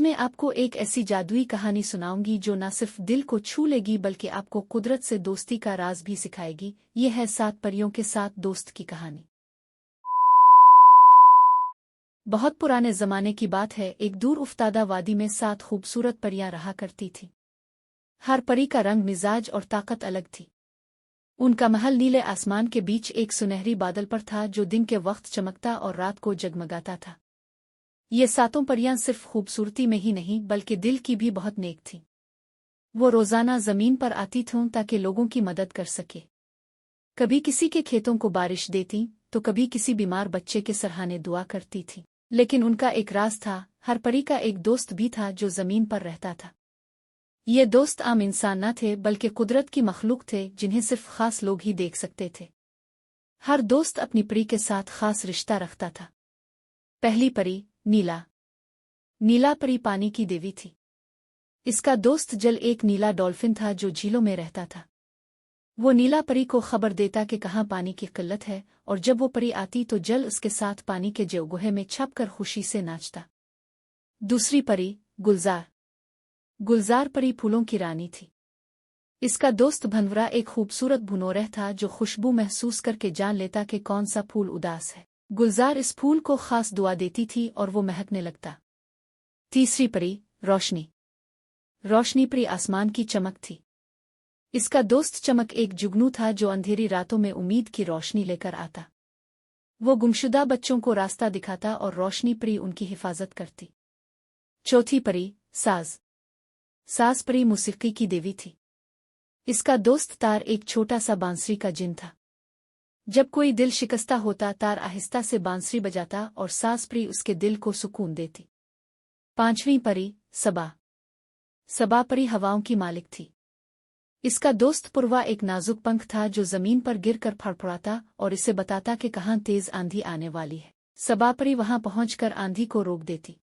में आपको एक ऐसी जादुई कहानी सुनाऊंगी जो न सिर्फ दिल को छू लेगी बल्कि आपको कुदरत से दोस्ती का राज भी सिखाएगी। ये है 7 परियों के 7 दोस्त की कहानी। बहुत पुराने जमाने की बात है। एक दूर उफ्तादा वादी में 7 खूबसूरत परियां रहा करती थीं। हर परी का रंग, मिजाज और ताकत अलग थी। उनका महल नीले आसमान के बीच एक सुनहरी बादल पर था जो दिन के वक्त चमकता और रात को जगमगाता था। ये 7 परियां सिर्फ खूबसूरती में ही नहीं बल्कि दिल की भी बहुत नेक थीं। वो रोजाना जमीन पर आती थीं ताकि लोगों की मदद कर सके। कभी किसी के खेतों को बारिश देती तो कभी किसी बीमार बच्चे के सराहने दुआ करती थी। लेकिन उनका एक राज था। हर परी का एक दोस्त भी था जो जमीन पर रहता था। ये दोस्त आम इंसान न थे बल्कि कुदरत की मखलूक थे जिन्हें सिर्फ खास लोग ही देख सकते थे। हर दोस्त अपनी परी के साथ खास रिश्ता रखता था। पहली परी नीला। नीला परी पानी की देवी थी। इसका दोस्त जल एक नीला डॉल्फिन था जो झीलों में रहता था। वो नीला परी को खबर देता कि कहाँ पानी की किल्लत है, और जब वो परी आती तो जल उसके साथ पानी के जौगोहे में छपकर खुशी से नाचता। दूसरी परी गुलजार। गुलजार परी फूलों की रानी थी। इसका दोस्त भंवरा एक खूबसूरत भुनोरह था जो खुशबू महसूस करके जान लेता कि कौन सा फूल उदास है। गुलजार इस फूल को खास दुआ देती थी और वो महकने लगता। तीसरी परी रोशनी। रोशनी परी आसमान की चमक थी। इसका दोस्त चमक एक जुगनू था जो अंधेरी रातों में उम्मीद की रोशनी लेकर आता। वो गुमशुदा बच्चों को रास्ता दिखाता और रोशनी परी उनकी हिफाजत करती। चौथी परी साज। साज परी मौसीकी की देवी थी। इसका दोस्त तार एक छोटा सा बांसुरी का जिन था। जब कोई दिल शिकस्ता होता तार आहिस्ता से बांसुरी बजाता और साज परी उसके दिल को सुकून देती। पांचवीं परी सबा। सबा परी हवाओं की मालिक थी। इसका दोस्त पुरवा एक नाजुक पंख था जो जमीन पर गिरकर फड़फड़ाता और इसे बताता कि कहाँ तेज आंधी आने वाली है। सबा परी वहां पहुंचकर आंधी को रोक देती।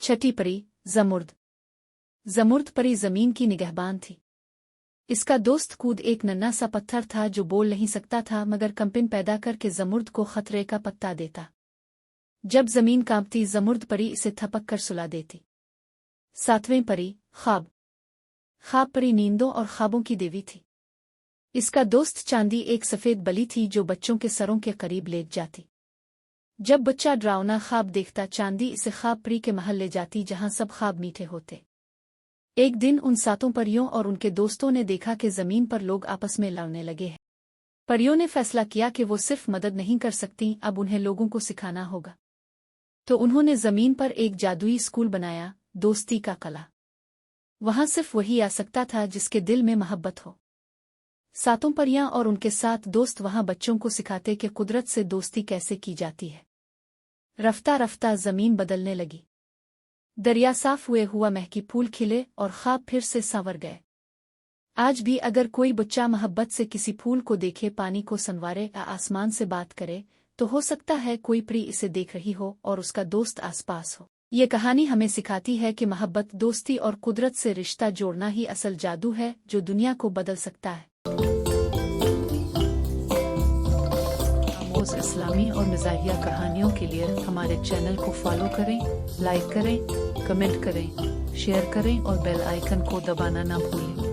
छठी परी जमुर्द। जमुर्द परी जमीन की निगहबान थी। इसका दोस्त कूद एक नन्हा सा पत्थर था जो बोल नहीं सकता था मगर कंपन पैदा करके जमुर्द को खतरे का पत्ता देता। जब जमीन कांपती जमुर्द परी इसे थपक कर सुला देती। सातवें परी ख्वाब। ख्वाब परी नींदों और ख्वाबों की देवी थी। इसका दोस्त चांदी एक सफेद बली थी जो बच्चों के सरों के करीब लेट जाती। जब बच्चा डरावना ख्वाब देखता चांदी इसे ख्वाब परी के महल ले जाती जहां सब ख्वाब मीठे होते। एक दिन उन 7 परियों और उनके दोस्तों ने देखा कि जमीन पर लोग आपस में लड़ने लगे हैं। परियों ने फैसला किया कि वो सिर्फ मदद नहीं कर सकती, अब उन्हें लोगों को सिखाना होगा। तो उन्होंने जमीन पर एक जादुई स्कूल बनाया, दोस्ती का कला। वहां सिर्फ वही आ सकता था जिसके दिल में मोहब्बत हो। 7 परियां और उनके 7 दोस्त वहां बच्चों को सिखाते कि कुदरत से दोस्ती कैसे की जाती है। रफ्ता रफ्ता जमीन बदलने लगी। दरिया साफ हुए, हुआ महकी, फूल खिले और ख्वाब फिर से संवर गए। आज भी अगर कोई बच्चा मोहब्बत से किसी फूल को देखे, पानी को संवारे या आसमान से बात करे, तो हो सकता है कोई परी इसे देख रही हो और उसका दोस्त आसपास हो। ये कहानी हमें सिखाती है कि मोहब्बत, दोस्ती और कुदरत से रिश्ता जोड़ना ही असल जादू है जो दुनिया को बदल सकता है। इस्लामी और मज़ाहिया कहानियों के लिए हमारे चैनल को फॉलो करें, लाइक करें, कमेंट करें, शेयर करें और बेल आइकन को दबाना ना भूलें।